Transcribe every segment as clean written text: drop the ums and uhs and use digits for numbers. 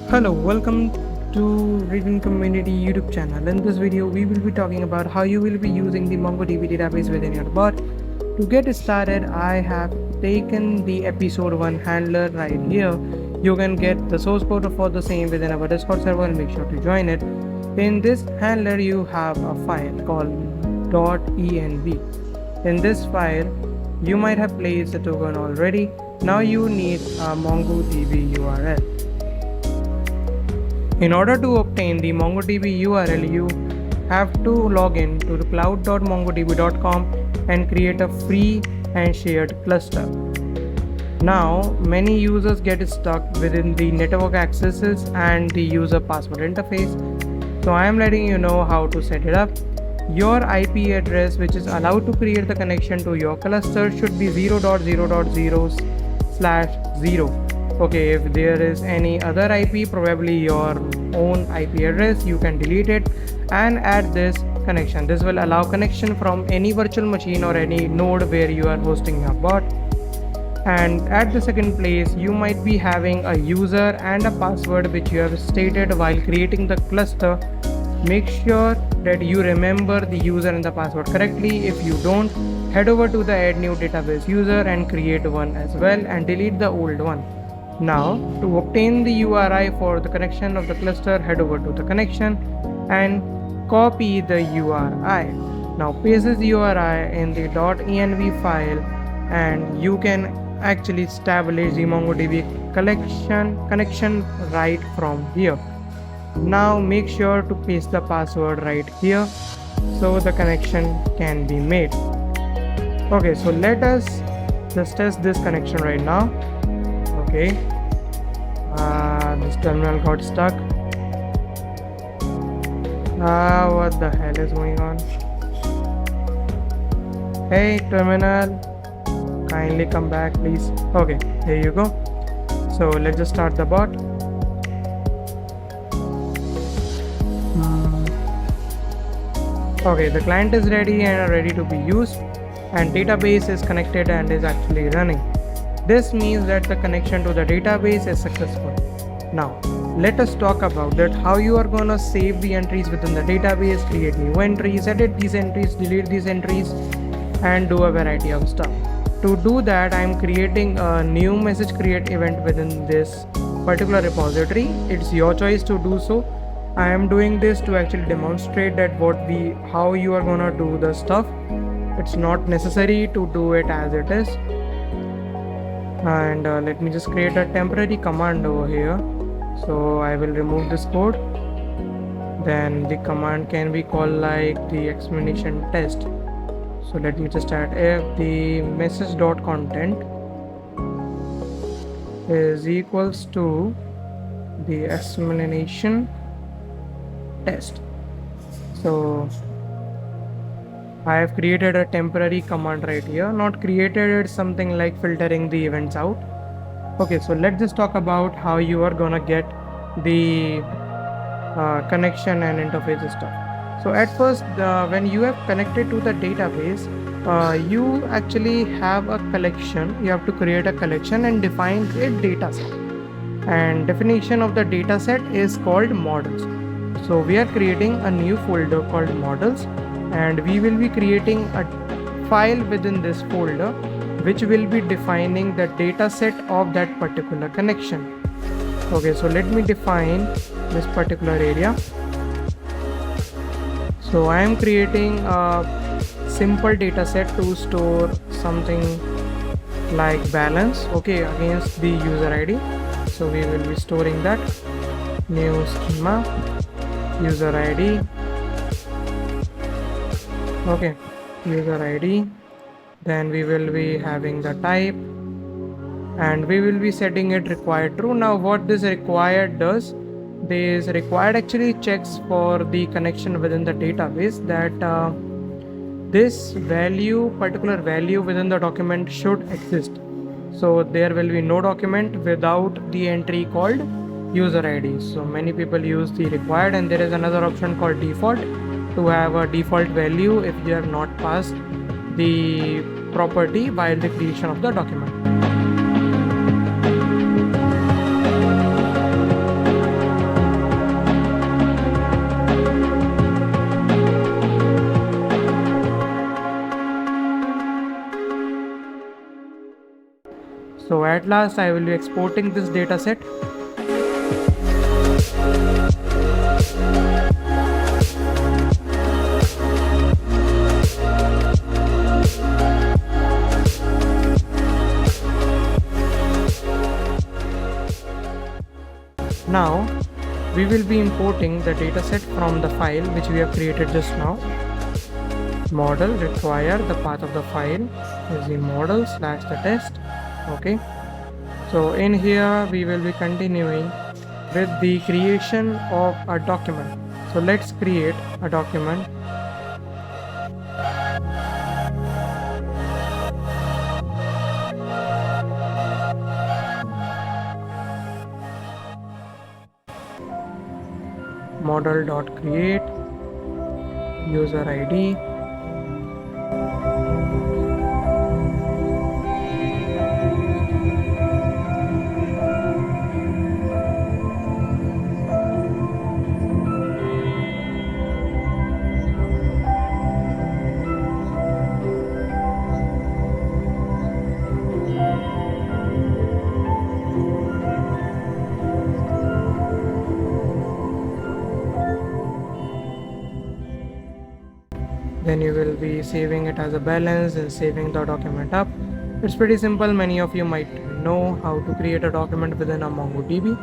Hello, welcome to Raiden Community YouTube channel. In this video, we will be talking about how you will be using the MongoDB database within your bot. To get started, I have taken the episode 1 handler right here. You can get the source code for the same within our Discord server and make sure to join it. In this handler, you have a file called .env. In this file, you might have placed the token already. Now you need a MongoDB URL. In order to obtain the MongoDB URL, you have to log in to the cloud.mongodb.com and create a free and shared cluster. Now, many users get stuck within the network accesses and the user password interface. So I am letting you know how to set it up. Your IP address, which is allowed to create the connection to your cluster, should be 0.0.0/0. Okay, if there is any other IP, probably your own IP address, you can delete it and add this connection. This will allow connection from any virtual machine or any node where you are hosting your bot. And at the second place, you might be having a user and a password which you have stated while creating the cluster. Make sure that you remember the user and the password correctly. If you don't, head over to the add new database user and create one as well and delete the old one. Now, to obtain the URI for the connection of the cluster, head over to the connection and copy the URI. Now, paste this URI in the .env file and you can actually establish the MongoDB connection right from here. Now, make sure to paste the password right here so the connection can be made. Okay, so let us just test this connection right now. Okay, this terminal got stuck. What the hell is going on? Hey terminal, kindly come back please. Okay, here you go. So let's just start the bot. Okay, the client is ready and ready to be used, and database is connected and is actually running. This means that the connection to the database is successful. Now, let us talk about that how you are gonna save the entries within the database, create new entries, edit these entries, delete these entries, and do a variety of stuff. To do that, I am creating a new message create event within this particular repository. It's your choice to do so. I am doing this to actually demonstrate that how you are gonna do the stuff. It's not necessary to do it as it is. And let me just create a temporary command over here. So I will remove this code. Then the command can be called like the explanation test. So let me just add if the message.content is equals to the explanation test. So I have created a temporary command right here. Not created, it's something like filtering the events out. Okay, so let's just talk about how you are gonna get the connection and interface stuff. So at first, when you have connected to the database, you actually have a collection. You have to create a collection and define a data set. And definition of the data set is called models. So we are creating a new folder called models, and we will be creating a file within this folder which will be defining the data set of that particular connection. Okay, so let me define this particular area. So I am creating a simple data set to store something like balance, okay, against the user ID. So we will be storing that. New schema, user ID. Okay, user ID. Then we will be having the type and we will be setting it required true. Now what this required does, this required actually checks for the connection within the database that this particular value within the document should exist. So there will be no document without the entry called user ID. So many people use the required, and there is another option called default to have a default value if you have not passed the property while the creation of the document. at last I will be exporting this data set. Now we will be importing the dataset from the file which we have created just now. Model require the path of the file is the model / the test. Okay, so in here we will be continuing with the creation of a document. So let's create a document. Model.create user ID. Then you will be saving it as a balance and saving the document up. It's pretty simple. Many of you might know how to create a document within a MongoDB.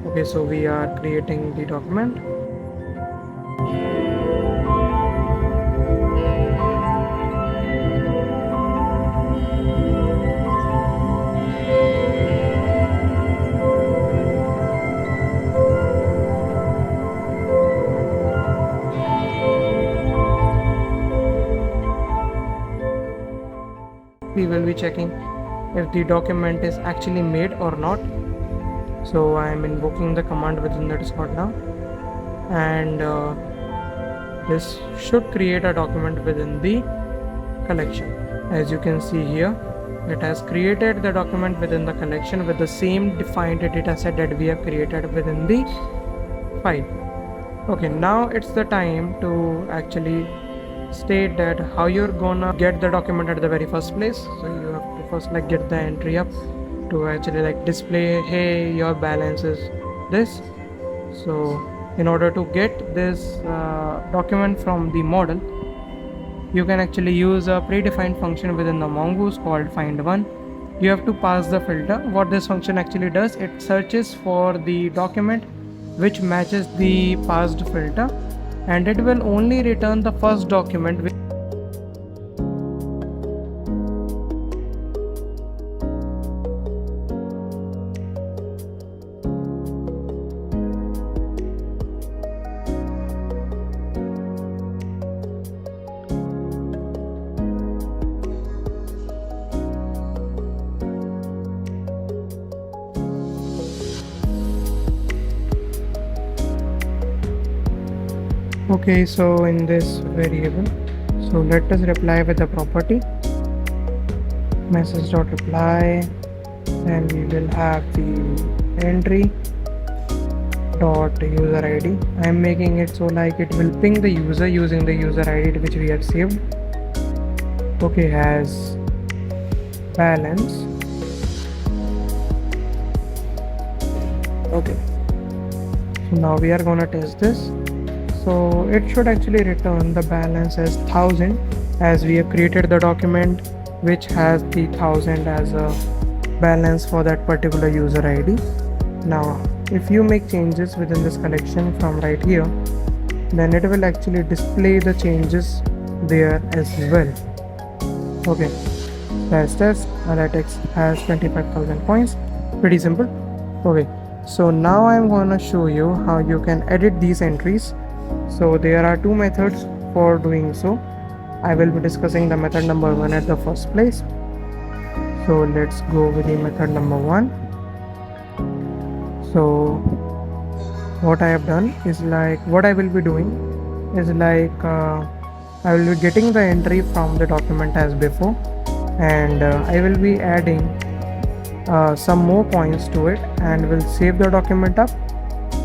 Okay, so we are creating the document. We will be checking if the document is actually made or not. So I am invoking the command within the Discord now, and this should create a document within the collection. As you can see here, it has created the document within the collection with the same defined data set that we have created within the file. Okay, now it's the time to actually state that how you're gonna get the document at the very first place. So you have to first get the entry up to actually display, hey, your balance is this. So in order to get this document from the model, you can actually use a predefined function within the Mongoose called find1. You have to pass the filter. What this function actually does, it searches for the document which matches the passed filter, and it will only return the first document which Okay, so in this variable, so let us reply with the property message.reply, and we will have the entry dot user id. I am making it so it will ping the user using the user id which we have saved. Okay, has balance. Okay, so now we are gonna test this. So it should actually return the balance as 1000, as we have created the document which has the 1000 as a balance for that particular user ID. Now if you make changes within this collection from right here, then it will actually display the changes there as well. Okay, let's test. Elitex has 25,000 points. Pretty simple. Okay, so now I'm gonna show you how you can edit these entries. So there are two methods for doing so. I will be discussing the method number 1 at the first place. So let's go with the method number 1. So what I have done is what I will be doing is I will be getting the entry from the document as before, and I will be adding some more points to it, and will save the document up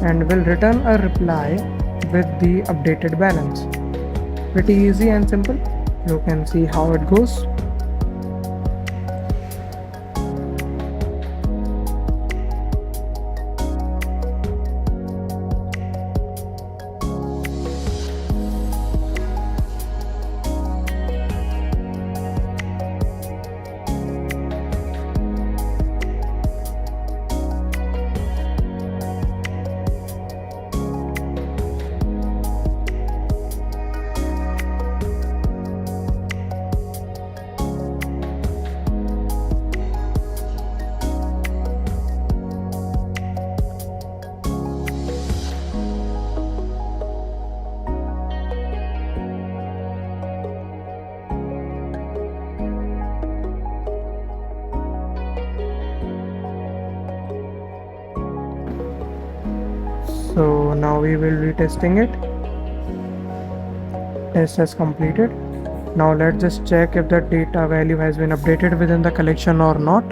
and will return a reply with the updated balance. Pretty easy and simple. You can see how it goes. So now we will be testing it. Test has completed. Now let's just check if the data value has been updated within the collection or not.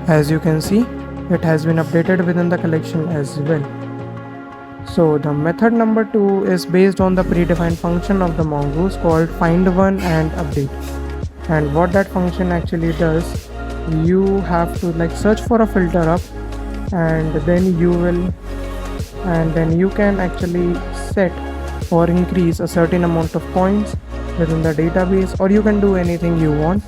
As you can see, it has been updated within the collection as well. So the method number 2 is based on the predefined function of the Mongoose called find_one and update. And what that function actually does, you have to search for a filter up, and then you can actually set or increase a certain amount of points within the database, or you can do anything you want.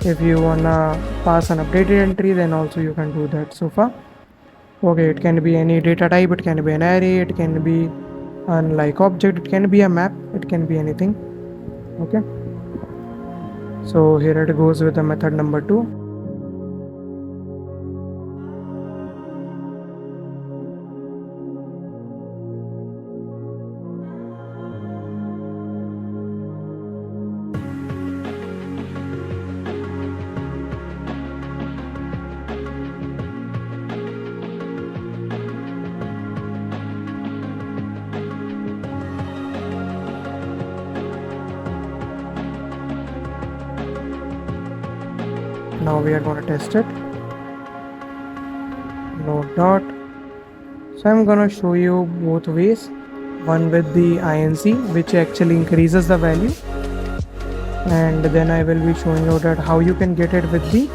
If you wanna pass an updated entry, then also you can do that. So far, okay, it can be any data type, it can be an array, it can be unlike object, it can be a map, it can be anything. Okay, so here it goes with the method number 2. Now we are going to test it. No dot. So I'm going to show you both ways. One with the INC, which actually increases the value, and then I will be showing you that how you can get it with the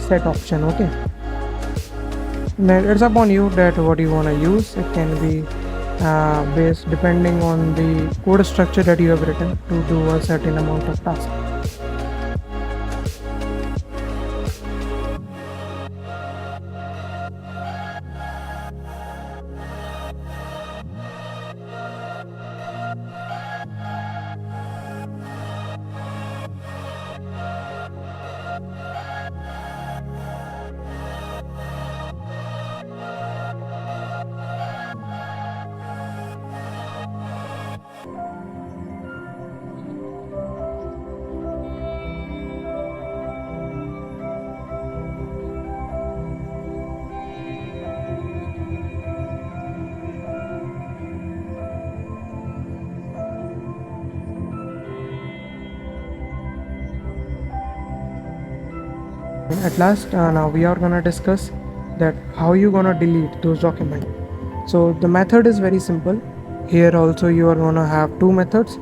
set option. Okay, then it's upon you that what you want to use. It can be based depending on the code structure that you have written to do a certain amount of task. At last, now we are gonna discuss that how you gonna delete those documents. So the method is very simple. Here also you are gonna have two methods.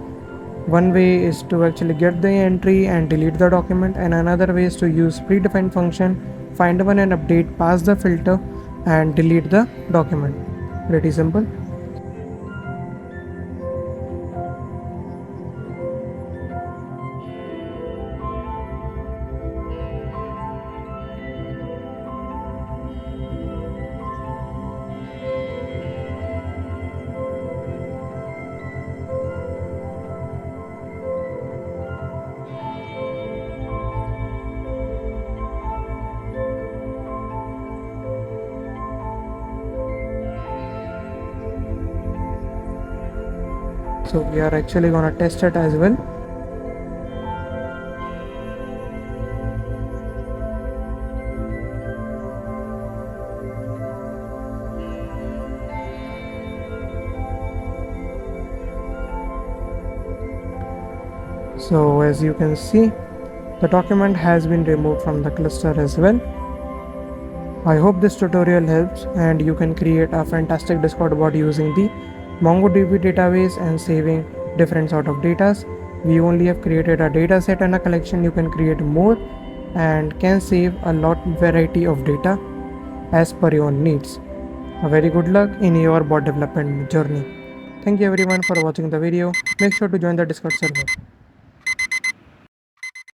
One way is to actually get the entry and delete the document, and another way is to use predefined function find_one and update, pass the filter and delete the document. Pretty simple. So we are actually gonna test it as well. So as you can see, the document has been removed from the cluster as well. I hope this tutorial helps and you can create a fantastic Discord bot using the MongoDB database and saving different sort of datas. We only have created a data set and a collection. You can create more and can save a lot variety of data as per your needs. A very good luck in your bot development journey. Thank you everyone for watching the video. Make sure to join the Discord server.